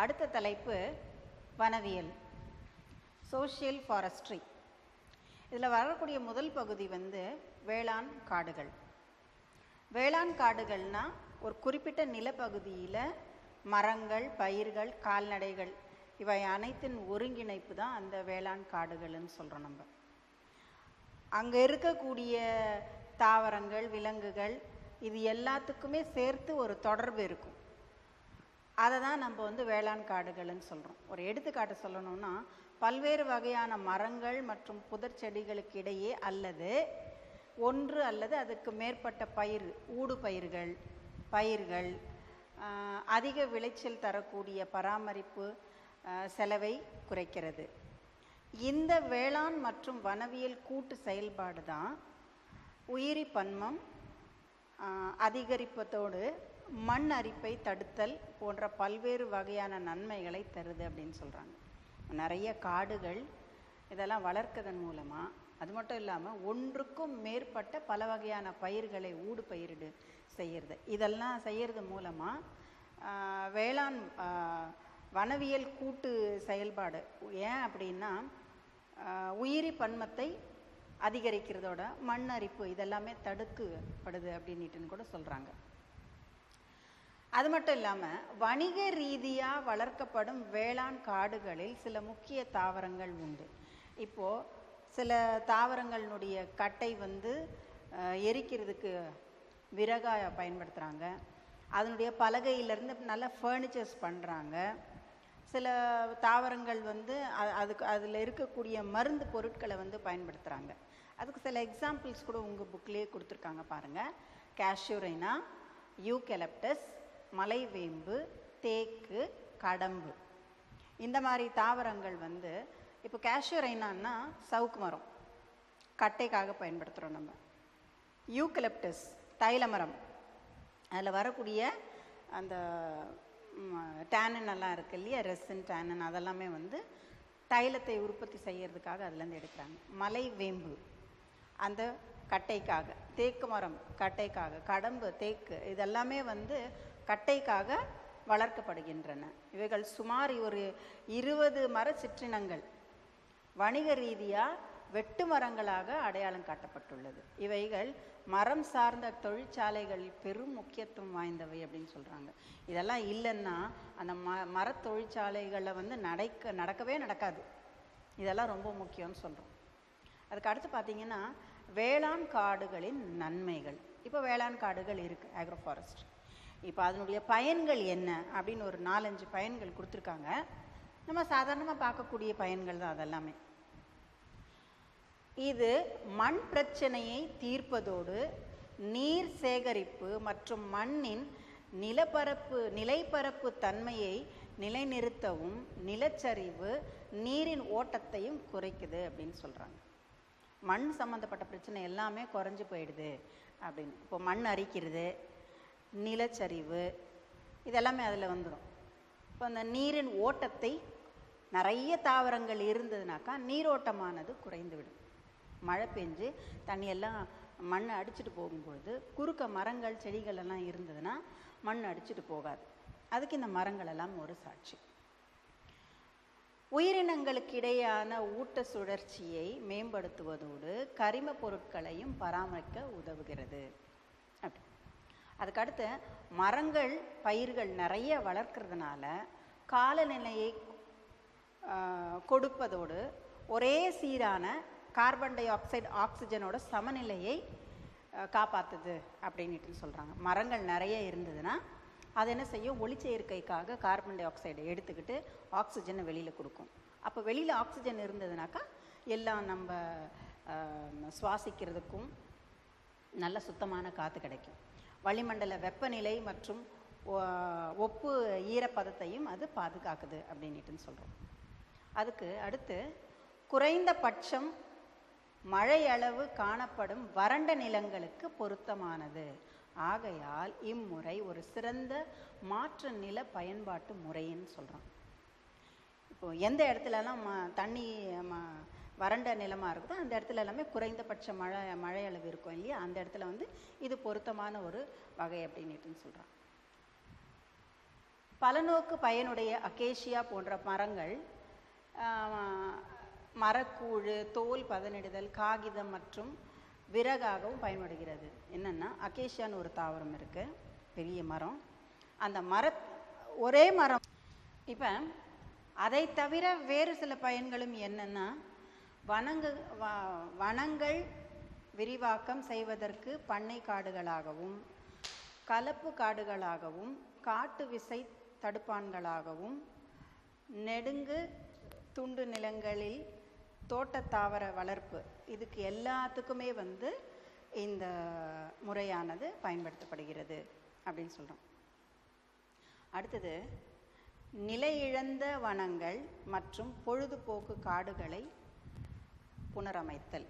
அடுத்த தலைப்பு வனவியல், social forestry. இதில் வரக்கூடிய முதல் பகுதி வேளாண் காடுகள். வேளாண் காடுகள்னால் ஒரு குறிப்பிட்ட நிலப்பகுதியில் மரங்கள், பயிர்கள், கால்நடைகள் இவை அனைத்தின் ஒருங்கிணைப்பு தான் அந்த வேளாண் காடுகள்னு சொல்கிறோம். நம்ம அங்கே இருக்கக்கூடிய தாவரங்கள், விலங்குகள் இது எல்லாத்துக்குமே சேர்த்து ஒரு தொடர்பு இருக்கும். அதை தான் நம்ம வேளாண் காடுகள்னு சொல்கிறோம். ஒரு எடுத்துக்காட்டு சொல்லணும்னா, பல்வேறு வகையான மரங்கள் மற்றும் புதர் செடிகளுக்கு இடையே அல்லது ஒன்று அல்லது அதுக்கு மேற்பட்ட ஊடு பயிர்கள் அதிக விளைச்சல் தரக்கூடிய பராமரிப்பு செலவை குறைக்கிறது. இந்த வேளாண் மற்றும் வனவியல் கூட்டு செயல்பாடு தான் உயிரி பன்மம் அதிகரிப்பதோடு மண் அரிப்பை தடுத்தல் போன்ற பல்வேறு வகையான நன்மைகளை தருது அப்படின்னு சொல்கிறாங்க. நிறைய காடுகள் இதெல்லாம் வளர்க்கதன் மூலமாக, அது மட்டும் இல்லாமல் ஒன்றுக்கும் மேற்பட்ட பல வகையான பயிர்களை ஊடு பயிரிடு செய்கிறது. இதெல்லாம் செய்கிறது மூலமாக வேளாண் வனவியல் கூட்டு செயல்பாடு ஏன் அப்படின்னா, உயிரி பன்மத்தை அதிகரிக்கிறதோட மண் அரிப்பு இதெல்லாமே தடுக்கப்படுது அப்படின்னுட்டுன்னு கூட சொல்கிறாங்க. அது மட்டும் இல்லாமல் வணிக ரீதியாக வளர்க்கப்படும் வேளாண் காடுகளில் சில முக்கிய தாவரங்கள் உண்டு. இப்போது சில தாவரங்களினுடைய கட்டை எரிக்கிறதுக்கு விறகாக பயன்படுத்துகிறாங்க. அதனுடைய பலகையிலேருந்து நல்ல ஃபர்னிச்சர்ஸ் பண்ணுறாங்க. சில தாவரங்கள் அதில் இருக்கக்கூடிய மருந்து பொருட்களை பயன்படுத்துகிறாங்க. அதுக்கு சில எக்ஸாம்பிள்ஸ் கூட உங்கள் புக்லேயே கொடுத்துருக்காங்க பாருங்கள். கேஷ்யூரைனா, யூகலிப்டஸ், மலைவேம்பு, தேக்கு, கடம்பு, இந்த மாதிரி தாவரங்கள் இப்போ கேஷ்யூரைனான்னா சவுக்கு மரம், கட்டைக்காக பயன்படுத்துகிறோம் நம்ம. யூகலிப்டஸ் தைல மரம், அதில் வரக்கூடிய அந்த டேனன் எல்லாம் இருக்குது இல்லையா, ரெசின், டேனன், அதெல்லாமே தைலத்தை உற்பத்தி செய்கிறதுக்காக அதுலேருந்து எடுக்கிறாங்க. மலைவேம்பு அந்த கட்டைக்காக, தேக்கு மரம் கட்டைக்காக, கடம்பு, தேக்கு இதெல்லாமே கட்டைக்காக வளர்க்கப்படுகின்றன. இவைகள் சுமார் ஒரு 20 மர சிற்றினங்கள் வணிக ரீதியாக வெட்டு மரங்களாக அடையாளம் காட்டப்பட்டுள்ளது. இவைகள் மரம் சார்ந்த தொழிற்சாலைகளில் பெரும் முக்கியத்துவம் வாய்ந்தவை அப்படின்னு சொல்கிறாங்க. இதெல்லாம் இல்லைன்னா அந்த மர தொழிற்சாலைகளில் நடக்கவே நடக்காது. இதெல்லாம் ரொம்ப முக்கியம்னு சொல்கிறோம். அதுக்கு அடுத்து பார்த்திங்கன்னா, வேளாண் காடுகளின் நன்மைகள். இப்போ வேளாண் காடுகள் இருக்குது, ஆக்ரோ ஃபாரஸ்ட். இப்போ அதனுடைய பயன்கள் என்ன அப்படின்னு ஒரு 4-5 பயன்கள் கொடுத்துருக்காங்க. நம்ம சாதாரணமாக பார்க்கக்கூடிய பயன்கள் தான் அதெல்லாமே. இது மண் பிரச்சனையை தீர்ப்பதோடு நீர் சேகரிப்பு மற்றும் மண்ணின் நிலைப்பரப்பு தன்மையை நிலைநிறுத்தவும் நிலச்சரிவு, நீரின் ஓட்டத்தையும் குறைக்குது அப்படின்னு சொல்கிறாங்க. மண் சம்மந்தப்பட்ட பிரச்சனை எல்லாமே குறைஞ்சி போயிடுது அப்படின்னு. இப்போ மண் அரிக்கிறது, நிலச்சரிவு இதெல்லாமே அதில் வந்துடும். இப்போ அந்த நீரின் ஓட்டத்தை, நிறைய தாவரங்கள் இருந்ததுனாக்கா நீரோட்டமானது குறைந்து விடும். மழை பெஞ்சு தண்ணியெல்லாம் மண் அடிச்சுட்டு போகும்பொழுது குறுக்க மரங்கள், செடிகள் எல்லாம் இருந்ததுன்னா மண் அடிச்சுட்டு போகாது. அதுக்கு இந்த மரங்கள் எல்லாம் ஒரு சாட்சி. உயிரினங்களுக்கு இடையான ஊட்ட சுழற்சியை மேம்படுத்துவதோடு கரிம பொருட்களையும் பராமரிக்க உதவுகிறது. அப்படி அதுக்கடுத்து மரங்கள், பயிர்கள் நிறைய வளர்க்கறதுனால காலநிலையை கொடுப்பதோடு ஒரே சீரான கார்பன் டை ஆக்சைடு, ஆக்சிஜனோட சமநிலையை காப்பாற்றுது அப்படின்ட்டு சொல்கிறாங்க. மரங்கள் நிறைய இருந்ததுன்னா அது என்ன செய்யும், ஒளிச்சேர்க்கைக்காக கார்பன் டை ஆக்சைடை எடுத்துக்கிட்டு ஆக்சிஜனை வெளியில் கொடுக்கும். அப்போ வெளியில் ஆக்சிஜன் இருந்ததுனாக்கா எல்லாம் நம்ம சுவாசிக்கிறதுக்கும் நல்ல சுத்தமான காற்று கிடைக்கும். வளிமண்டல வெப்பநிலை மற்றும் ஒப்பு ஈரப்பதத்தையும் அது பாதுகாக்குது அப்படின்ட்டு சொல்கிறோம். அதுக்கு அடுத்து குறைந்தபட்சம் மழை அளவு காணப்படும் வறண்ட நிலங்களுக்கு பொருத்தமானது. ஆகையால் இம்முறை ஒரு சிறந்த மாற்று நில பயன்பாட்டு முறைன்னு சொல்கிறோம். இப்போது எந்த இடத்துலலாம் தண்ணி வறண்ட நிலமாக இருக்குதோ அந்த இடத்துல எல்லாமே குறைந்தபட்ச மழை அளவு இருக்கும் இல்லையா, அந்த இடத்துல இது பொருத்தமான ஒரு வகை அப்படின்னுட்டு சொல்கிறான். பலநோக்கு பயனுடைய அகேஷியா போன்ற மரங்கள் மரக்கூழு, தோல் பதனிடுதல், காகிதம் மற்றும் விறகாகவும் பயன்படுகிறது. என்னென்னா, அகேஷியான்னு ஒரு தாவரம் இருக்குது, பெரிய மரம். அந்த ஒரே மரம். இப்போ அதை தவிர வேறு சில பயன்களும் என்னென்னா, வனங்கள் விரிவாக்கம் செய்வதற்கு பண்ணை காடுகளாகவும், கலப்பு காடுகளாகவும், காட்டு விசை தடுப்பான்களாகவும், நெடுங்கு துண்டு நிலங்களில் தோட்ட தாவர வளர்ப்பு, இதுக்கு எல்லாத்துக்குமே இந்த முறையானது பயன்படுத்தப்படுகிறது அப்படின்னு சொல்கிறோம். அடுத்தது, நிலையிழந்த வனங்கள் மற்றும் பொழுதுபோக்கு காடுகளை புனரமைத்தல்.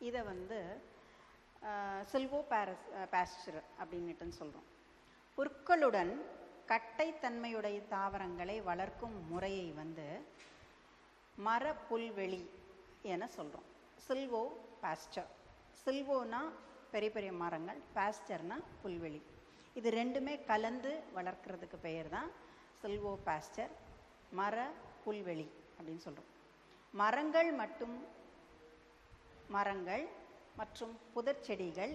இதை சில்வோ பாஸ்டர் அப்படின்னுட்டு சொல்கிறோம். புற்களுடன் கட்டைத்தன்மையுடைய தாவரங்களை வளர்க்கும் முறையை மர புல்வெளி என சொல்கிறோம். சில்வோ பாஸ்டர். சில்வோனா பெரிய பெரிய மரங்கள், பாஸ்டர்னா புல்வெளி. இது ரெண்டுமே கலந்து வளர்க்குறதுக்கு பெயர் தான் சில்வோ பாஸ்டர், மர புல்வெளி அப்படின்னு சொல்கிறோம். மரங்கள் மற்றும் புதர் செடிகள்,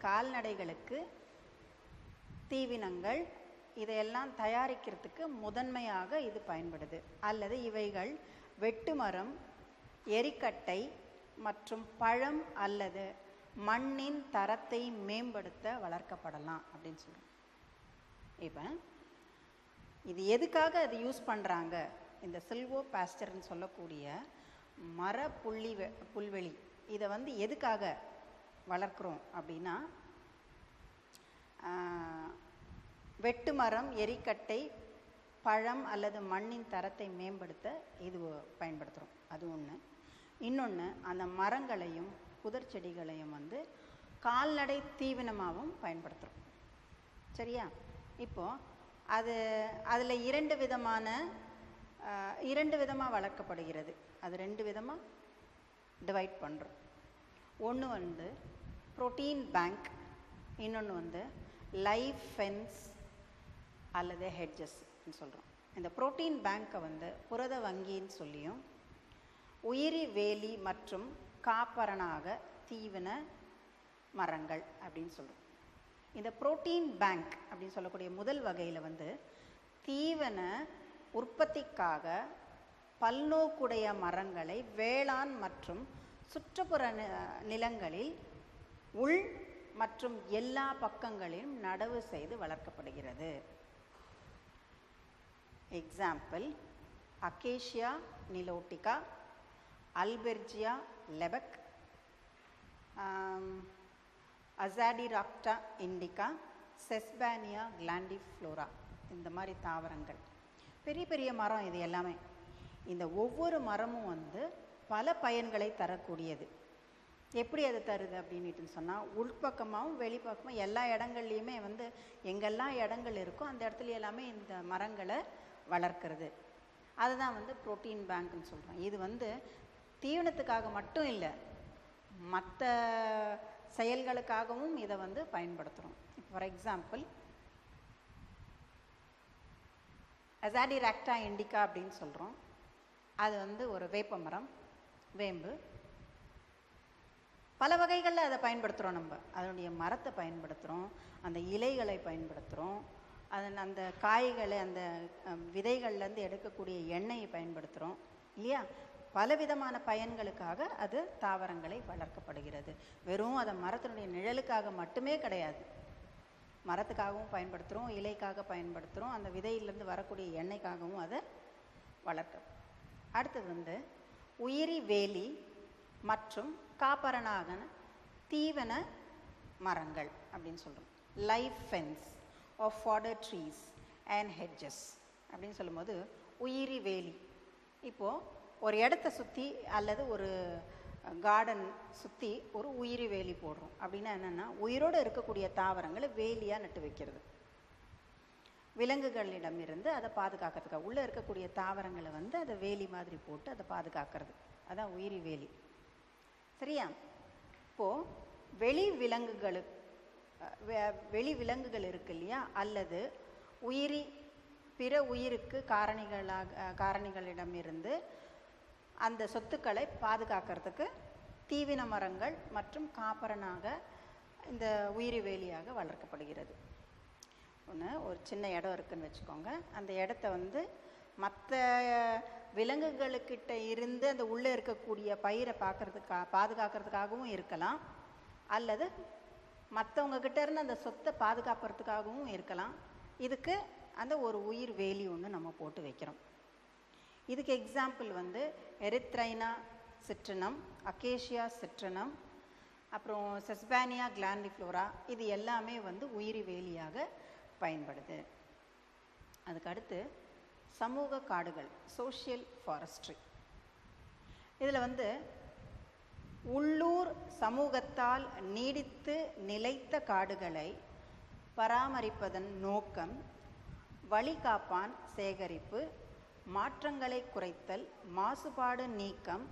கால்நடைகளுக்கு தீவினங்கள், இதையெல்லாம் தயாரிக்கிறதுக்கு முதன்மையாக இது பயன்படுது. அல்லது இவைகள் வெட்டுமரம், எரிக்கட்டை மற்றும் பழம் அல்லது மண்ணின் தரத்தை மேம்படுத்த வளர்க்கப்படலாம் அப்படின்னு சொல்கிறோம். இப்போ இது எதுக்காக அது யூஸ் பண்ணுறாங்க? இந்த சில்வோ பாஸ்டர்னு சொல்லக்கூடிய மர புல்வெளி இதை எதுக்காக வளர்க்குறோம் அப்படின்னா, வெட்டு மரம், எரிக்கட்டை, பழம் அல்லது மண்ணின் தரத்தை மேம்படுத்த இது பயன்படுத்துகிறோம். அது ஒன்று. இன்னொன்று, அந்த மரங்களையும் புதர் செடிகளையும் கால்நடை தீவனமாகவும் பயன்படுத்துகிறோம். சரியா? இப்போது அதில் இரண்டு விதமாக வளர்க்கப்படுகிறது. அது ரெண்டு விதமாக டிவைட் பண்ணுறோம். ஒன்று புரோட்டீன் பேங்க், இன்னொன்று லைவ் ஃபென்ஸ் அல்லது ஹெட்ஜஸ் சொல்கிறோம். இந்த புரோட்டீன் பேங்க்கை புரத வங்கின்னு சொல்லியும், உயிரி வேலி மற்றும் காப்பரணாக தீவன மரங்கள் அப்படின்னு சொல்கிறோம். இந்த புரோட்டீன் பேங்க் அப்படின்னு சொல்லக்கூடிய முதல் வகையில் தீவன உற்பத்திக்காக பல்நோக்குடைய மரங்களை வேளாண் மற்றும் சுற்றுப்புற நிலங்களில் உள் மற்றும் எல்லா பக்கங்களிலும் நடவு செய்து வளர்க்கப்படுகிறது. Example, acacia nilotica, albizia lebbeck, azadirachta indica, sesbania grandiflora, இந்த மாதிரி தாவரங்கள். பெரிய பெரிய மரம் இது எல்லாமே. இந்த ஒவ்வொரு மரமும் பல பயன்களை தரக்கூடியது. எப்படி அது தருது அப்படின்ட்டு சொன்னால், உள்பக்கமாகவும் வெளிப்பக்கமும் எல்லா இடங்கள்லையுமே எங்கெல்லாம் இடங்கள் இருக்கோ அந்த இடத்துல எல்லாமே இந்த மரங்களை வளர்க்கிறது. அதுதான் புரோட்டீன் பேங்க்னு சொல்கிறோம். இது தீவனத்துக்காக மட்டும் இல்லை, மற்ற செயல்களுக்காகவும் இதை பயன்படுத்துகிறோம். ஃபார் எக்ஸாம்பிள், அசாடிராக்டா இண்டிகா அப்படின்னு சொல்கிறோம். அது ஒரு வேப்ப மரம், வேம்பு. பல வகைகளில் அதை பயன்படுத்துகிறோம். நம்ம அதனுடைய மரத்தை பயன்படுத்துகிறோம், அந்த இலைகளை பயன்படுத்துகிறோம், அந்த காய்களை, அந்த விதைகள்லேருந்து எடுக்கக்கூடிய எண்ணெயை பயன்படுத்துகிறோம் இல்லையா? பலவிதமான பயன்களுக்காக அது தாவரங்களை வளர்க்கப்படுகிறது. வெறும் அதை மரத்தினுடைய நிழலுக்காக மட்டுமே கிடையாது, மரத்துக்காகவும் பயன்படுத்துகிறோம், இலைக்காக பயன்படுத்துகிறோம், அந்த விதையிலேருந்து வரக்கூடிய எண்ணெய்க்காகவும் அதை வளர்க்க. அடுத்தது உயிரி வேலி மற்றும் காப்பரணாக தீவன மரங்கள் அப்படின்னு சொல்கிறோம். Life fence of fodder trees and hedges அப்படின்னு சொல்லும்போது, உயிரி வேலி. இப்போது ஒரு இடத்த சுற்றி அல்லது ஒரு கார்டன் சுற்றி ஒரு உயிரி வேலி போடுறோம் அப்படின்னா என்னென்னா, உயிரோடு இருக்கக்கூடிய தாவரங்களை வேலியாக நட்டு வைக்கிறது. விலங்குகளிடமிருந்து அதை பாதுகாக்கிறதுக்காக உள்ளே இருக்கக்கூடிய தாவரங்களை அதை வேலி மாதிரி போட்டு அதை பாதுகாக்கிறது. அதான் உயிரி வேலி. சரியா? இப்போது வெளி விலங்குகளுக்கு வெளி விலங்குகள் இருக்கு இல்லையா, அல்லது பிற உயிருக்கு காரணிகளிடமிருந்து அந்த சொத்துக்களை பாதுகாக்கிறதுக்கு தீவின மரங்கள் மற்றும் காப்பரனாக இந்த உயிரி வேலியாக வளர்க்கப்படுகிறது. ஒரு சின்ன இடம் இருக்குன்னு வச்சுக்கோங்க. அந்த இடத்த மற்ற விலங்குகளுக்கிட்ட இருந்து அந்த உள்ளே இருக்கக்கூடிய பயிரை பாதுகாக்கிறதுக்காகவும் இருக்கலாம், அல்லது மற்றவங்க கிட்ட இருந்து அந்த சொத்தை பாதுகாக்கிறதுக்காகவும் இருக்கலாம். இதுக்கு அந்த ஒரு உயிர் வேலி ஒன்று நம்ம போட்டு வைக்கிறோம். இதுக்கு எக்ஸாம்பிள் எரித்ரைனா சிட்ரினம், அக்கேஷியா சிட்ரினம், அப்புறம் செஸ்பானியா கிளாண்டிஃப்ளோரா, இது எல்லாமே உயிரி வேலியாக பயன்படுது. அதுக்கு அடுத்து சமூக காடுகள், சோஷியல் ஃபாரஸ்ட்ரி. இதில் உள்ளூர் சமூகத்தால் நீடித்து நிலைத்த காடுகளை பராமரிப்பதன் நோக்கம் வழிகாப்பான் சேகரிப்பு, மாற்றங்களை குறைத்தல், மாசுபாடு நீக்கம்,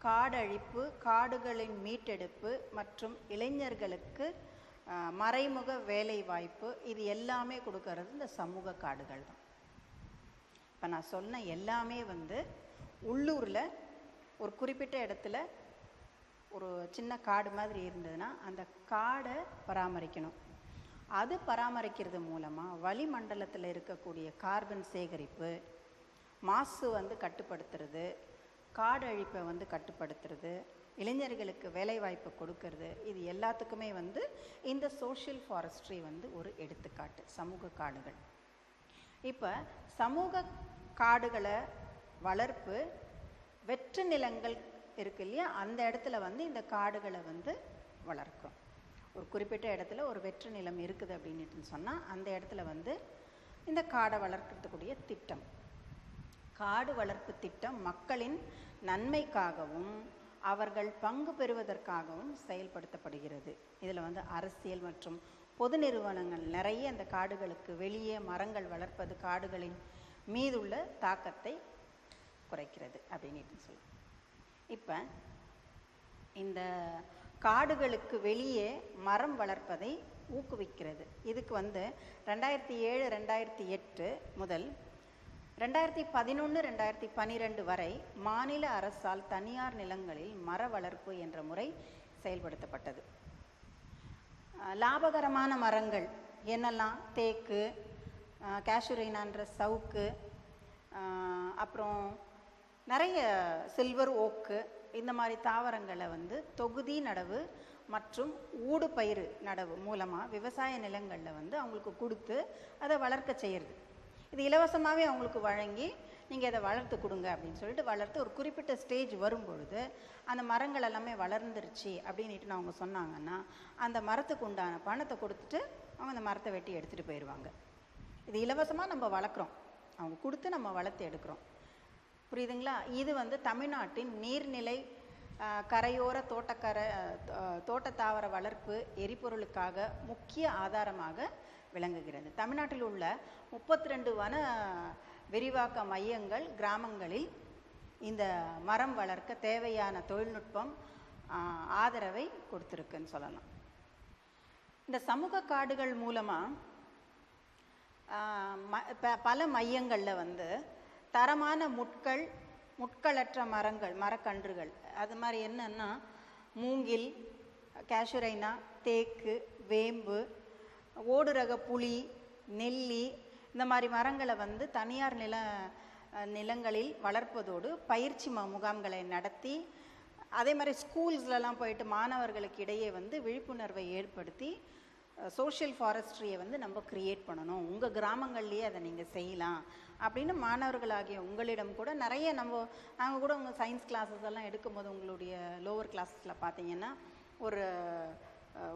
காடழிப்பு, காடுகளின் மீட்டெடுப்பு மற்றும் இளைஞர்களுக்கு மறைமுக வேலை வாய்ப்பு, இது எல்லாமே கொடுக்கறது இந்த சமூக காடுகள் தான். இப்போ நான் சொன்ன எல்லாமே உள்ளூரில் ஒரு குறிப்பிட்ட இடத்துல ஒரு சின்ன காடு மாதிரி இருந்ததுன்னா அந்த காடை பராமரிக்கணும். அது பராமரிக்கிறது மூலமாக வளிமண்டலத்தில் இருக்கக்கூடிய கார்பன் சேகரிப்பு, மாசு கட்டுப்படுத்துறது, காடழிப்பை கட்டுப்படுத்துறது, இளைஞர்களுக்கு வேலைவாய்ப்பு கொடுக்கறது, இது எல்லாத்துக்குமே இந்த சோஷியல் ஃபாரஸ்ட்ரி ஒரு எடுத்துக்காட்டு, சமூக காடுகள். இப்போ சமூக காடுகளை வளர்ப்பு வெற்று நிலங்கள் இருக்கு இல்லையா, அந்த இடத்துல இந்த காடுகளை வளர்க்கும். ஒரு குறிப்பிட்ட இடத்துல ஒரு வெற்று நிலம் இருக்குது அப்படின்ட்டு சொன்னால் அந்த இடத்துல இந்த காடை வளர்க்கறதுக்குரிய திட்டம், காடு வளர்ப்பு திட்டம் மக்களின் நன்மைக்காகவும் அவர்கள் பங்கு பெறுவதற்காகவும் செயல்படுத்தப்படுகிறது. இதில் அரசியல் மற்றும் பொது நிறுவனங்கள் நிறைய அந்த காடுகளுக்கு வெளியே மரங்கள் வளர்ப்பது காடுகளின் மீதுள்ள தாக்கத்தை குறைக்கிறது அப்படின்ட்டு சொல்லலாம். இப்போ இந்த காடுகளுக்கு வெளியே மரம் வளர்ப்பதை ஊக்குவிக்கிறது. இதுக்கு 2007, 2008 முதல் 2011, 2012 வரை மாநில அரசால் தனியார் நிலங்களில் மர வளர்ப்பு என்ற முறை செயல்படுத்தப்பட்டது. லாபகரமான மரங்கள் என்னெல்லாம்? தேக்கு, கேஷுரைனான்ற சவுக்கு, அப்புறம் நிறைய சில்வர் ஓக்கு, இந்த மாதிரி தாவரங்களை தொகுதி நடவு மற்றும் ஊடு பயிர் நடவு மூலமாக விவசாய நிலங்களில் அவங்களுக்கு கொடுத்து அதை வளர்க்க செய்கிறது. இது இலவசமாகவே அவங்களுக்கு வழங்கி நீங்கள் இதை வளர்த்து கொடுங்க அப்படின்னு சொல்லிட்டு வளர்த்து ஒரு குறிப்பிட்ட ஸ்டேஜ் வரும்பொழுது அந்த மரங்கள் எல்லாமே வளர்ந்துருச்சு அப்படின்ட்டு அவங்க சொன்னாங்கன்னா அந்த மரத்துக்கு உண்டான பணத்தை கொடுத்துட்டு அவங்க அந்த மரத்தை வெட்டி எடுத்துகிட்டு போயிடுவாங்க. இது இலவசமாக நம்ம வளர்க்குறோம், அவங்க கொடுத்து நம்ம வளர்த்து எடுக்கிறோம். புரியுதுங்களா? இது தமிழ்நாட்டின் நீர்நிலை கரையோர தோட்ட தாவர வளர்ப்பு எரிபொருளுக்காக முக்கிய ஆதாரமாக விளங்குகிறது. தமிழ்நாட்டில் உள்ள 32 வன விரிவாக்க மையங்கள் கிராமங்களில் இந்த மரம் வளர்க்க தேவையான தொழில்நுட்பம் ஆதரவை கொடுத்துருக்குன்னு சொல்லலாம். இந்த சமூக காடுகள் மூலமாக பல மையங்களில் தரமான முட்களற்ற மரக்கன்றுகள், அது மாதிரி என்னன்னா மூங்கில், கேஷுரைனா, தேக்கு, வேம்பு, ஓடு ரக புளி, நெல்லி, இந்த மாதிரி மரங்களை தனியார் நிலங்களில் வளர்ப்பதோடு பயிற்சி முகாம்களை நடத்தி அதே மாதிரி ஸ்கூல்ஸ்லலாம் போயிட்டு மாணவர்களுக்கு இடையே விழிப்புணர்வை ஏற்படுத்தி சோஷியல் ஃபாரஸ்ட்ரியை நம்ம க்ரியேட் பண்ணணும், உங்கள் கிராமங்கள்லேயே அதை நீங்கள் செய்யலாம் அப்படின்னு மாணவர்களாகிய உங்களிடம் கூட நிறைய நாங்கள் கூட உங்கள் சயின்ஸ் கிளாஸஸ் எல்லாம் எடுக்கும்போது உங்களுடைய லோவர் கிளாஸஸில் பார்த்தீங்கன்னா ஒரு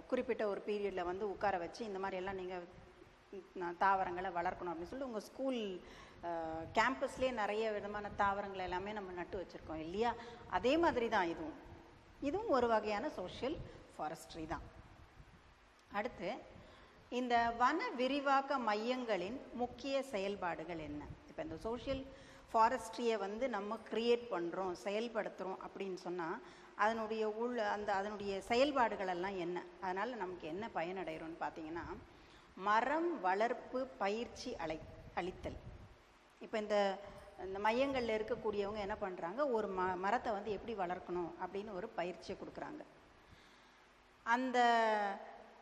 குறிப்பிட்ட ஒரு பீரியடில் உட்கார வச்சு இந்த மாதிரி எல்லாம் நீங்கள் தாவரங்களை வளர்க்கணும் அப்படின்னு சொல்லிட்டு உங்கள் ஸ்கூல் கேம்பஸ்லேயே நிறைய விதமான தாவரங்களை எல்லாமே நம்ம நட்டு வச்சுருக்கோம் இல்லையா? அதே மாதிரி தான் இதுவும் ஒரு வகையான சோஷியல் ஃபாரஸ்ட்ரி தான். அடுத்து இந்த வன விரிவாக்க மையங்களின் முக்கிய செயல்பாடுகள் என்ன? இப்போ இந்த சோஷியல் ஃபாரஸ்ட்ரியை நம்ம க்ரியேட் பண்ணுறோம், செயல்படுத்துகிறோம் அப்படின்னு சொன்னால் அதனுடைய அதனுடைய செயல்பாடுகள் எல்லாம் என்ன, அதனால் நமக்கு என்ன பயனடைகிறோன்னு பார்த்தீங்கன்னா, மரம் வளர்ப்பு பயிற்சி அளித்தல். இப்போ இந்த மையங்களில் இருக்கக்கூடியவங்க என்ன பண்ணுறாங்க, ஒரு மரத்தை வந்து எப்படி வளர்க்கணும் அப்படின்னு ஒரு பயிற்சியை கொடுக்குறாங்க.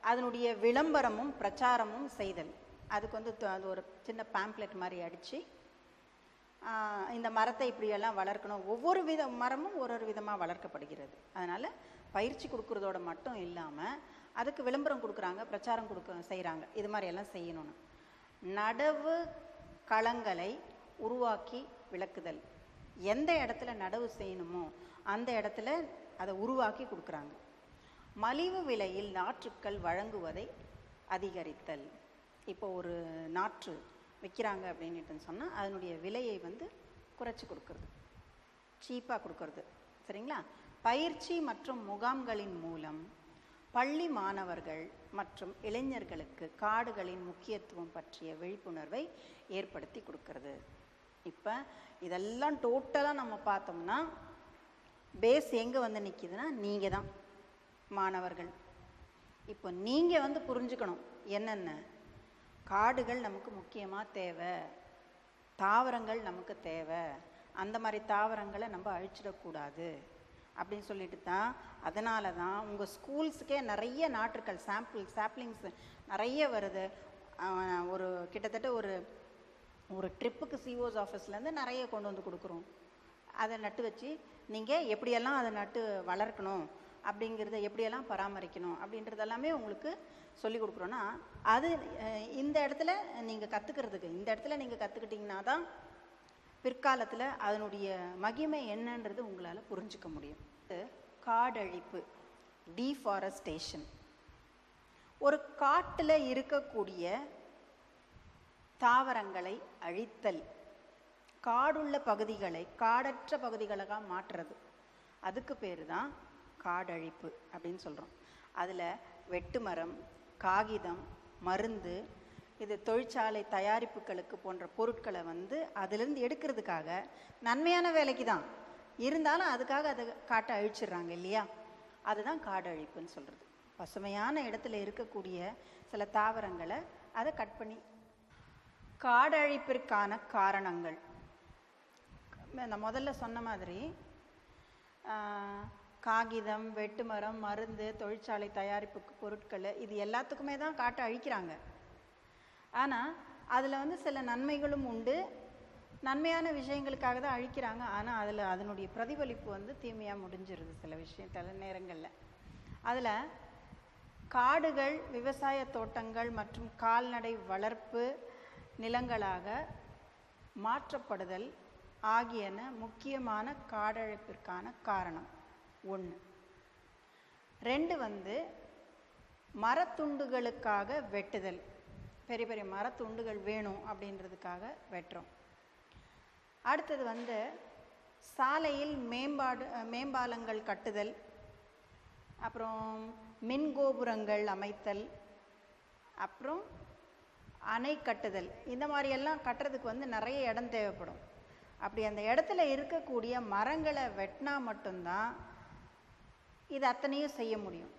அதனுடைய விளம்பரமும் பிரச்சாரமும் செய்தல். அதுக்கு வந்து அது ஒரு சின்ன பேம்ப்ளெட் மாதிரி அடித்து இந்த மரத்தை இப்படியெல்லாம் வளர்க்கணும், ஒவ்வொரு மரமும் ஒரு விதமாக வளர்க்கப்படுகிறது. அதனால் பயிற்சி கொடுக்குறதோட மட்டும் இல்லாமல் அதுக்கு விளம்பரம் கொடுக்குறாங்க, பிரச்சாரம் செய்கிறாங்க. இது மாதிரியெல்லாம் செய்யணும்னு நடவு களங்களை உருவாக்கி விளக்குதல். எந்த இடத்துல நடவு செய்யணுமோ அந்த இடத்துல அதை உருவாக்கி கொடுக்குறாங்க. மலிவு விலையில் நாற்றுக்கள் வழங்குவதை அதிகரித்தல். இப்போ ஒரு நாற்று விற்கிறாங்க அப்படின்ட்டு சொன்னால் அதனுடைய விலையை வந்து குறைச்சி கொடுக்கறது, சீப்பாக கொடுக்கறது. சரிங்களா? பயிற்சி மற்றும் முகாம்களின் மூலம் பள்ளி மாணவர்கள் மற்றும் இளைஞர்களுக்கு காடுகளின் முக்கியத்துவம் பற்றிய விழிப்புணர்வை ஏற்படுத்தி கொடுக்கறது. இப்போ இதெல்லாம் டோட்டலாக நம்ம பார்த்தோம்னா பேஸ் எங்கே வந்து நிற்கிதுன்னா நீங்கள் தான் மாணவர்கள். இப்போ நீங்கள் வந்து புரிஞ்சுக்கணும் என்னென்ன காடுகள் நமக்கு முக்கியமாக தேவை, தாவரங்கள் நமக்கு தேவை, அந்த மாதிரி தாவரங்களை நம்ம அழிச்சிடக்கூடாது அப்படின்னு சொல்லிட்டு தான், அதனால தான் உங்கள் ஸ்கூல்ஸுக்கே நிறைய நாற்றுக்கள் சாப்ளிங்ஸ் நிறைய வருது. ஒரு கிட்டத்தட்ட ஒரு ட்ரிப்புக்கு சிஓஸ் ஆஃபீஸ்லேருந்து நிறைய கொண்டு வந்து கொடுக்குறோம். அதை நட்டு வச்சு நீங்கள் எப்படியெல்லாம் அதை நட்டு வளர்க்கணும் அப்படிங்கிறத எப்படியெல்லாம் பராமரிக்கணும் அப்படின்றது எல்லாமே உங்களுக்கு சொல்லி கொடுக்குறோன்னா, அது இந்த இடத்துல நீங்கள் கற்றுக்கிட்டிங்கன்னா தான் பிற்காலத்தில் அதனுடைய மகிமை என்னன்றது உங்களால் புரிஞ்சிக்க முடியும். காடழிப்பு, டீஃபாரஸ்டேஷன். ஒரு காட்டில் இருக்கக்கூடிய தாவரங்களை அழித்தல், காடுள்ள பகுதிகளை காடற்ற பகுதிகளாக மாற்றுறது, அதுக்கு பேர் தான் காடழிப்பு அப்படின்னு சொல்கிறோம். அதில் வெட்டு மரம், காகிதம், மருந்து, இது தொழிற்சாலை தயாரிப்புகளுக்கு போன்ற பொருட்களை வந்து அதிலிருந்து எடுக்கிறதுக்காக நன்மையான வேலைக்கு தான் இருந்தாலும் அதுக்காக அதை காட்டை அழிச்சிடுறாங்க இல்லையா? அதுதான் காடழிப்புன்னு சொல்கிறது. பசுமையான இடத்துல இருக்கக்கூடிய சில தாவரங்களை அதை கட் பண்ணி. காடழிப்பிற்கான காரணங்கள் நான் முதல்ல சொன்ன மாதிரி காகிதம், வெட்டுமரம், மருந்து, தொழிற்சாலை தயாரிப்பு பொருட்கள், இது எல்லாத்துக்குமே தான் காட்டை அழிக்கிறாங்க. ஆனால் அதில் வந்து சில நன்மைகளும் உண்டு, நன்மையான விஷயங்களுக்காக தான் அழிக்கிறாங்க. ஆனால் அதனுடைய பிரதிபலிப்பு வந்து தீமையாக முடிஞ்சிருது சில நேரங்களில். அதில் காடுகள், விவசாய தோட்டங்கள் மற்றும் கால்நடை வளர்ப்பு நிலங்களாக மாற்றப்படுதல் ஆகியன முக்கியமான காடழிப்பிற்கான காரணம். 1. 2 வந்து மரத்துண்டுகளுக்காக வெட்டுதல். பெரிய பெரிய மரத்துண்டுகள் வேணும் அப்படின்றதுக்காக வெட்டுறோம். அடுத்தது வந்து சாலையில் மேம்பாலங்கள் கட்டுதல், அப்புறம் மின்கோபுரங்கள் அமைத்தல், அப்புறம் அணை கட்டுதல். இந்த மாதிரியெல்லாம் கட்டுறதுக்கு வந்து நிறைய இடம் தேவைப்படும். அப்படி அந்த இடத்துல இருக்கக்கூடிய மரங்களை வெட்டினா மட்டும்தான் இது அத்தனையும் செய்ய முடியும்.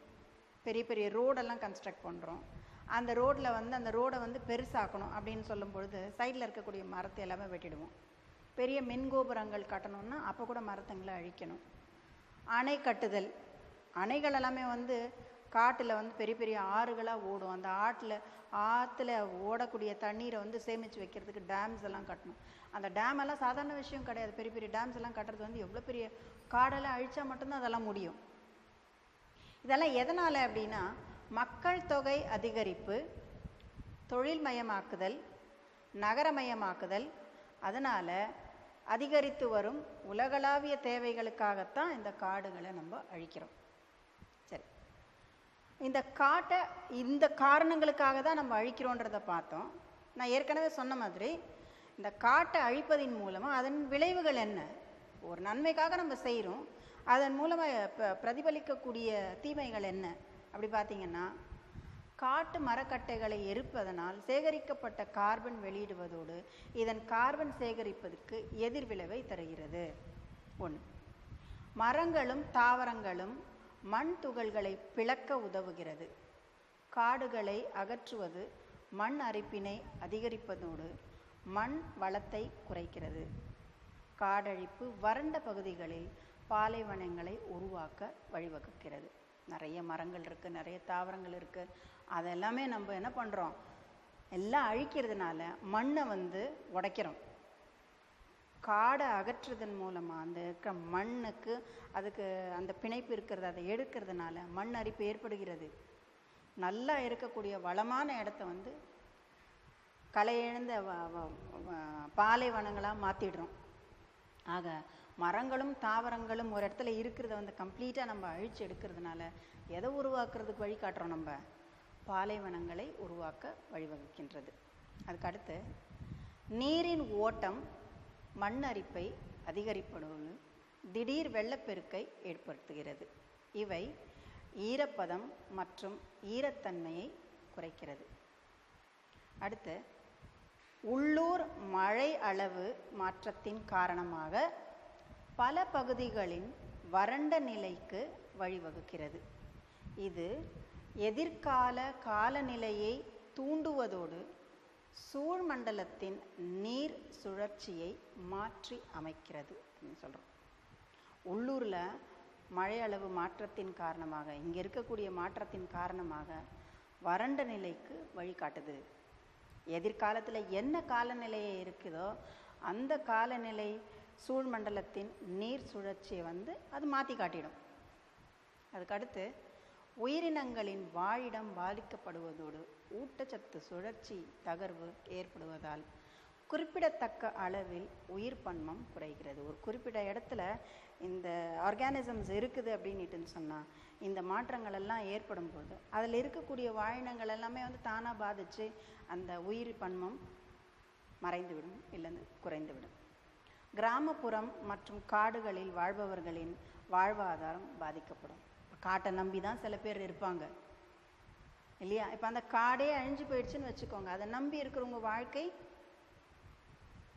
பெரிய பெரிய ரோடெல்லாம் கன்ஸ்ட்ரக்ட் பண்ணுறோம். அந்த ரோட்டில் வந்து அந்த ரோடை வந்து பெருசாக்கணும் அப்படின்னு சொல்லும் பொழுது சைடில் இருக்கக்கூடிய மரத்தை எல்லாமே வெட்டிடுவோம். பெரிய மின்கோபுரங்கள் கட்டணும்னா அப்போ கூட மரத்துங்களை அழிக்கணும். அணை கட்டுதல், அணைகள் எல்லாமே வந்து காட்டில் வந்து பெரிய பெரிய ஆறுகளாக ஓடும். அந்த ஆற்றுல ஓடக்கூடிய தண்ணீரை வந்து சேமித்து வைக்கிறதுக்கு டேம்ஸ் எல்லாம் கட்டணும். அந்த டேம் எல்லாம் சாதாரண விஷயம் கிடையாது. பெரிய பெரிய டேம்ஸ் எல்லாம் கட்டுறது வந்து எவ்வளோ பெரிய காடெல்லாம் அழித்தா மட்டும்தான் அதெல்லாம் முடியும். இதெல்லாம் எதனால் அப்படின்னா, மக்கள் தொகை அதிகரிப்பு, தொழில்மயமாக்குதல், நகரமயமாக்குதல், அதனால் அதிகரித்து வரும் உலகளாவிய தேவைகளுக்காகத்தான் இந்த காடுகளை நம்ம அழிக்கிறோம். சரி, இந்த காட்டை இந்த காரணங்களுக்காக தான் நம்ம அழிக்கிறோன்றதை பார்த்தோம். நான் ஏற்கனவே சொன்ன மாதிரி இந்த காட்டை அழிப்பதின் மூலமாக அதன் விளைவுகள் என்ன? ஒரு நன்மைக்காக நம்ம செய்கிறோம், அதன் மூலமாக பிரதிபலிக்கக்கூடிய தீமைகள் என்ன அப்படி பார்த்தீங்கன்னா, காட்டு மரக்கட்டைகளை எரிப்பதனால் சேகரிக்கப்பட்ட கார்பன் வெளியிடுவதோடு இதன் கார்பன் சேகரிப்பதற்கு எதிர்விளைவை தருகிறது. 1. மரங்களும் தாவரங்களும் மண் துகள்களை பிளக்க உதவுகிறது. காடுகளை அகற்றுவது மண் அரிப்பினை அதிகரிப்பதோடு மண் வளத்தை குறைக்கிறது. காடழிப்பு வறண்ட பகுதிகளில் பாலைவனங்களை உருவாக்க வழிவகுக்கிறது. நிறைய மரங்கள் இருக்குது, நிறைய தாவரங்கள் இருக்குது. அதெல்லாமே நம்ம என்ன பண்ணுறோம், எல்லாம் அழிக்கிறதுனால மண்ணை உடைக்கிறோம். காடை அகற்றுதன் மூலமாக அந்த இருக்கிற மண்ணுக்கு அதுக்கு அந்த பிணைப்பு இருக்கிறது, அதை எடுக்கிறதுனால மண் அரிப்பு ஏற்படுகிறது. நல்லா இருக்கக்கூடிய வளமான இடத்த களையிழந்த பாலைவனங்களாக மாற்றிடுறோம். ஆக மரங்களும் தாவரங்களும் ஒரு இடத்துல இருக்கிறத கம்ப்ளீட்டாக நம்ம அழிச்சு எடுக்கிறதுனால எதை உருவாக்குறதுக்கு வழிகாட்டுறோம், நம்ம பாலைவனங்களை உருவாக்க வழிவகுக்கின்றது. அதுக்கு அடுத்து நீரின் ஓட்டம் மண் அரிப்பை அதிகரிப்பதோடு திடீர் வெள்ளப்பெருக்கை ஏற்படுத்துகிறது. இவை ஈரப்பதம் மற்றும் ஈரத்தன்மையை குறைக்கிறது. அடுத்து உள்ளூர் மழை அளவு மாற்றத்தின் காரணமாக பல பகுதிகளின் வறண்ட நிலைக்கு வழிவகுக்கிறது. இது எதிர்கால காலநிலையை தூண்டுவதோடு சூழ்மண்டலத்தின் நீர் சுழற்சியை மாற்றி அமைக்கிறது அப்படின்னு சொல்கிறோம். உள்ளூரில் மழை அளவு மாற்றத்தின் காரணமாக, இங்கே இருக்கக்கூடிய மாற்றத்தின் காரணமாக வறண்ட நிலைக்கு வழிகாட்டுது. எதிர்காலத்தில் என்ன காலநிலையை இருக்குதோ அந்த காலநிலை சூழ்மண்டலத்தின் நீர் சுழற்சியை அது மாற்றி காட்டிடும். அதுக்கடுத்து உயிரினங்களின் வாழிடம் பாதிக்கப்படுவதோடு ஊட்டச்சத்து சுழற்சி தகர்வு ஏற்படுவதால் குறிப்பிடத்தக்க அளவில் உயிர் பன்மம் குறைகிறது. ஒரு குறிப்பிட்ட இடத்துல இந்த ஆர்கானிசம்ஸ் இருக்குது அப்படின்னுட்டு சொன்னால் இந்த மாற்றங்கள் எல்லாம் ஏற்படும் போது அதில் இருக்கக்கூடிய வாழினங்கள் எல்லாமே தானாக பாதித்து அந்த உயிர் பன்மம் மறைந்துவிடும், இல்லைன்னு குறைந்துவிடும். கிராமப்புறம் மற்றும் காடுகளில் வாழ்பவர்களின் வாழ்வாதாரம் பாதிக்கப்படும். காட்டை நம்பி தான் சில பேர் இருப்பாங்க இல்லையா? இப்போ அந்த காடே அழிஞ்சு போயிடுச்சுன்னு வச்சுக்கோங்க, அதை நம்பி இருக்கிறவங்க வாழ்க்கை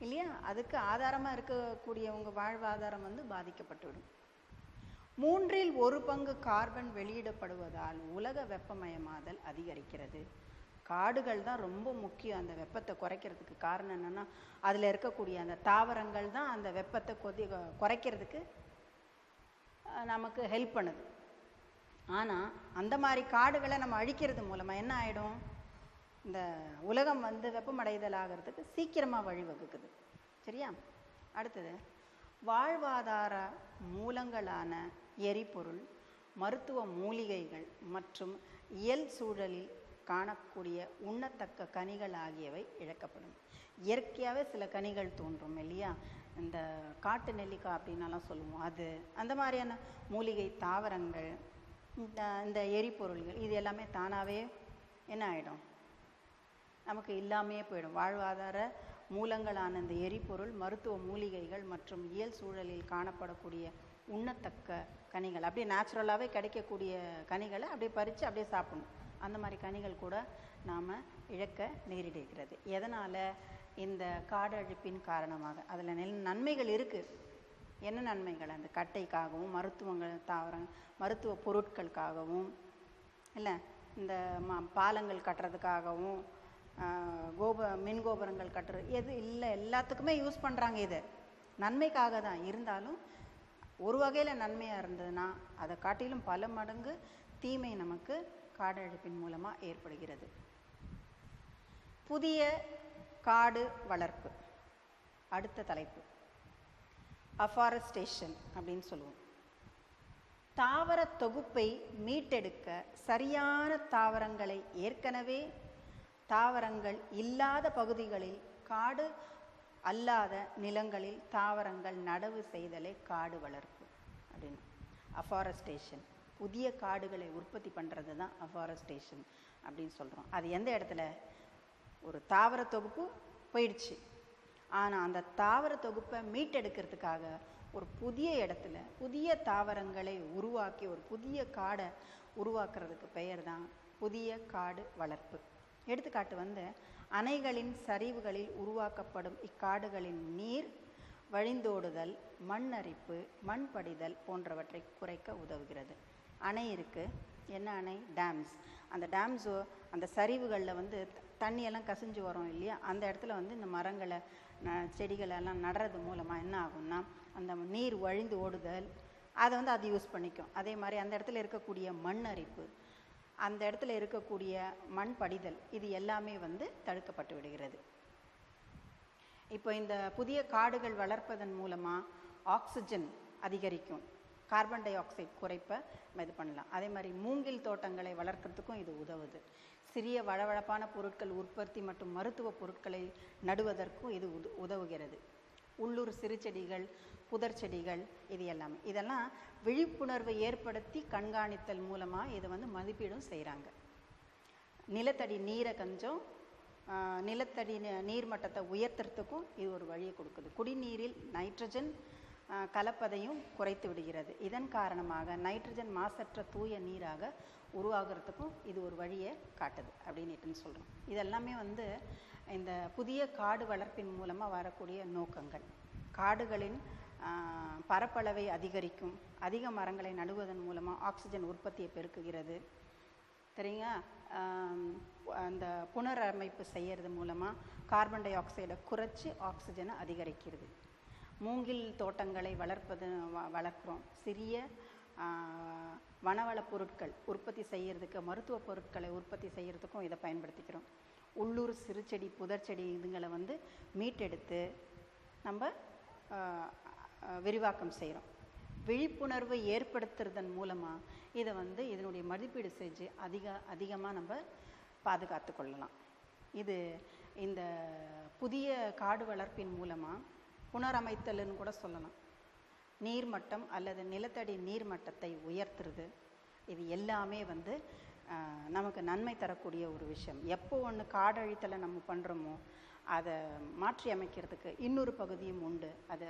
இல்லையா, அதுக்கு ஆதாரமாக இருக்கக்கூடியவங்க வாழ்வாதாரம் பாதிக்கப்பட்டுவிடும். 1/3 கார்பன் வெளியிடப்படுவதால் உலக வெப்பமயமாதல் அதிகரிக்கிறது. காடுகள் தான் ரொம்ப முக்கியம் அந்த வெப்பத்தை குறைக்கிறதுக்கு. காரணம் என்னென்னா அதில் இருக்கக்கூடிய அந்த தாவரங்கள் தான் அந்த வெப்பத்தை குறைக்கிறதுக்கு நமக்கு ஹெல்ப் பண்ணுது. ஆனால் அந்த மாதிரி காடுகளை நம்ம அழிக்கிறது மூலமாக என்ன ஆகிடும், இந்த உலகம் வெப்பமடைதல் ஆகிறதுக்கு சீக்கிரமாக வழிவகுக்குது. சரியா? அடுத்தது வாழ்வாதார மூலங்களான எரிபொருள், மருத்துவ மூலிகைகள் மற்றும் இயல் சூழலில் காணக்கூடிய உண்ணத்தக்க கனிகள் ஆகியவை இழக்கப்படும். இயற்கையாகவே சில கனிகள் தோன்றும் இல்லையா, இந்த காட்டு நெல்லிக்காய் அப்படின்னலாம் சொல்லுவோம், அது அந்த மாதிரியான மூலிகை தாவரங்கள், இந்த எரிபொருள்கள், இது எல்லாமே தானாகவே என்ன ஆகிடும், நமக்கு இல்லாமையே போயிடும். வாழ்வாதார மூலங்களான இந்த எரிபொருள், மருத்துவ மூலிகைகள் மற்றும் இயல் சூழலில் காணப்படக்கூடிய உண்ணத்தக்க கனிகள், அப்படியே நேச்சுரலாகவே கிடைக்கக்கூடிய கனிகளை அப்படியே பறித்து அப்படியே சாப்பிடணும். அந்த மாதிரி கனிகள் கூட நாம் இழக்க நேரிடுகிறது. எதனால்? இந்த காடழிப்பின் காரணமாக. அதில் நன்மைகள் இருக்குது. என்ன நன்மைகள்? அந்த கட்டைக்காகவும், மருத்துவ பொருட்களுக்காகவும், இல்லை இந்த பாலங்கள் கட்டுறதுக்காகவும், மின் கோபுரங்கள் கட்டுறது, எது இல்லை எல்லாத்துக்குமே யூஸ் பண்ணுறாங்க. இது நன்மைக்காக தான் இருந்தாலும் ஒரு வகையில் நன்மையாக இருந்ததுன்னா அதை காட்டிலும் பல மடங்கு தீமை நமக்கு காடழிப்பின் மூலமாக ஏற்படுகிறது. புதிய காடு வளர்ப்பு அடுத்த தலைப்பு. அஃபாரஸ்டேஷன் அப்படின்னு சொல்லுவோம். தாவர தொகுப்பை மீட்டெடுக்க சரியான தாவரங்களை ஏற்கனவே தாவரங்கள் இல்லாத பகுதிகளில், காடு அல்லாத நிலங்களில் தாவரங்கள் நடவு செய்தலே காடு வளர்ப்பு அப்படின்னு. அஃபாரஸ்டேஷன், புதிய காடுகளை உற்பத்தி பண்ணுறது தான் அஃபாரஸ்டேஷன் அப்படின்னு சொல்கிறோம். அது எந்த இடத்துல? ஒரு தாவர தொகுப்பு போயிடுச்சு, ஆனால் அந்த தாவர தொகுப்பை மீட்டெடுக்கிறதுக்காக ஒரு புதிய இடத்துல புதிய தாவரங்களை உருவாக்கி ஒரு புதிய காடை உருவாக்குறதுக்கு பெயர் தான் புதிய காடு வளர்ப்பு. எடுத்துக்காட்டு அணைகளின் சரிவுகளில் உருவாக்கப்படும் இக்காடுகளின் நீர் வழிந்தோடுதல், மண் அரிப்பு, மண் படிதல் போன்றவற்றை குறைக்க உதவுகிறது. அணை இருக்குது. என்ன அணை? டேம்ஸ். அந்த டேம்ஸோ அந்த சரிவுகளில் வந்து தண்ணியெல்லாம் கசிஞ்சு வரும் இல்லையா, அந்த இடத்துல வந்து இந்த மரங்களை செடிகளெல்லாம் நடுறது மூலமாக என்ன ஆகும்னா அந்த நீர் வழிந்து ஓடுதல், அதை வந்து அது யூஸ் பண்ணிக்கும். அதே மாதிரி அந்த இடத்துல இருக்கக்கூடிய மண் அரிப்பு, அந்த இடத்துல இருக்கக்கூடிய மண் படிதல், இது எல்லாமே வந்து தடுக்கப்பட்டு விடுகிறது. இப்போ இந்த புதிய காடுகள் வளர்ப்பதன் மூலமாக ஆக்சிஜன் அதிகரிக்கும், கார்பன் டை ஆக்சைடு குறைப்ப இது பண்ணலாம். அதே மாதிரி மூங்கில் தோட்டங்களை வளர்க்குறதுக்கும் இது உதவுது. சிறிய வளவளப்பான பொருட்கள் உற்பத்தி மற்றும் மருத்துவ பொருட்களை நடுவதற்கும் இது உதவுகிறது. உள்ளூர் சிறுச்செடிகள், புதர் செடிகள், இது எல்லாமே இதெல்லாம் விழிப்புணர்வை ஏற்படுத்தி கண்காணித்தல் மூலமாக இதை வந்து மதிப்பீடும் செய்கிறாங்க. நிலத்தடி நீரை கொஞ்சம் நிலத்தடி நீர்மட்டத்தை உயர்த்துறதுக்கும் இது ஒரு வழியை கொடுக்குது. குடிநீரில் நைட்ரஜன் கலப்பதையும் குறைத்து விடுகிறது. இதன் காரணமாக நைட்ரஜன் மாசற்ற தூய நீராக உருவாகிறதுக்கும் இது ஒரு வழியை காட்டுது அப்படின்னுட்டுன்னு சொல்கிறோம். இதெல்லாமே வந்து இந்த புதிய காடு வளர்ப்பின் மூலமாக வரக்கூடிய நோக்கங்கள். காடுகளின் பரப்பளவை அதிகரிக்கும், அதிக மரங்களை நடுவதன் மூலமாக ஆக்சிஜன் உற்பத்தியை பெருக்குகிறது. சரிங்களா? அந்த புனரமைப்பு செய்கிறது மூலமாக கார்பன் டை ஆக்சைடை குறைச்சி ஆக்சிஜனை அதிகரிக்கிறது. மூங்கில் தோட்டங்களை வளர்க்குறோம். சிறிய வனவள பொருட்கள் உற்பத்தி செய்கிறதுக்கு, மருத்துவ பொருட்களை உற்பத்தி செய்கிறதுக்கும் இதை பயன்படுத்திக்கிறோம். உள்ளூர் சிறுச்செடி, புதர் செடி இதுங்களை வந்து மீட்டெடுத்து நம்ம விரிவாக்கம் செய்கிறோம். விழிப்புணர்வு ஏற்படுத்துறதன் மூலமாக இதை வந்து இதனுடைய மதிப்பீடு செஞ்சு அதிகமாக நம்ம பாதுகாத்து கொள்ளலாம். இது இந்த புதிய காடு வளர்ப்பின் மூலமாக புனரமைத்தல்னு கூட சொல்லலாம். நீர்மட்டம் அல்லது நிலத்தடி நீர்மட்டத்தை உயர்த்துறது, இது எல்லாமே வந்து நமக்கு நன்மை தரக்கூடிய ஒரு விஷயம். எப்போ ஒன்று காடழித்தலை நம்ம பண்ணுறோமோ அதை மாற்றி அமைக்கிறதுக்கு இன்னொரு பகுதியும் உண்டு. அதை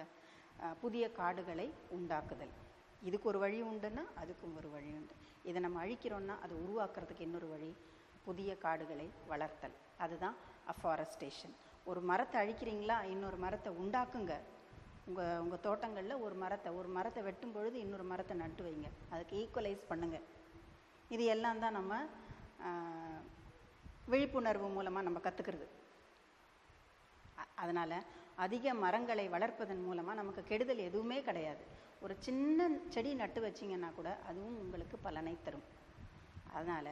புதிய காடுகளை உண்டாக்குதல். இதுக்கு ஒரு வழி உண்டுன்னா அதுக்கும் ஒரு வழி உண்டு. இதை நம்ம அழிக்கிறோன்னா அதை உருவாக்குறதுக்கு இன்னொரு வழி, புதிய காடுகளை வளர்த்தல். அதுதான் அஃபாரஸ்டேஷன். ஒரு மரத்தை அழிக்கிறீங்களா, இன்னொரு மரத்தை உண்டாக்குங்க. உங்கள் தோட்டங்களில் ஒரு மரத்தை வெட்டும் பொழுது இன்னொரு மரத்தை நட்டு வைங்க. அதுக்கு ஈக்குவலைஸ் பண்ணுங்கள். இது எல்லாம் தான் நம்ம விழிப்புணர்வு மூலமாக நம்ம கற்றுக்கிறது. அதனால் அதிக மரங்களை வளர்ப்பதன் மூலமாக நமக்கு கெடுதல் எதுவுமே கிடையாது. ஒரு சின்ன செடி நட்டு வச்சிங்கன்னா கூட அதுவும் உங்களுக்கு பலனை தரும். அதனால்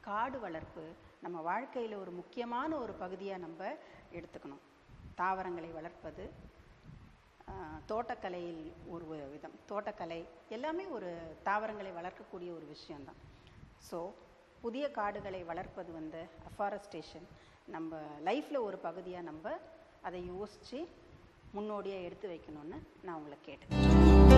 காடு வளர்ப்பு நம்ம வாழ்க்கையில் ஒரு முக்கியமான ஒரு பகுதியாக நம்ம எடுத்துக்கணும். தாவரங்களை வளர்ப்பது, தோட்டக்கலையில் ஒரு விதம், தோட்டக்கலை எல்லாமே ஒரு தாவரங்களை வளர்க்கக்கூடிய ஒரு விஷயந்தான். ஸோ புதிய காடுகளை வளர்ப்பது வந்து அஃபாரஸ்டேஷன் நம்ம லைஃப்பில் ஒரு பகுதியாக நம்ம அதை யோசித்து முன்னோடியாக எடுத்து வைக்கணும்னு நான் உங்களை கேட்டேன்.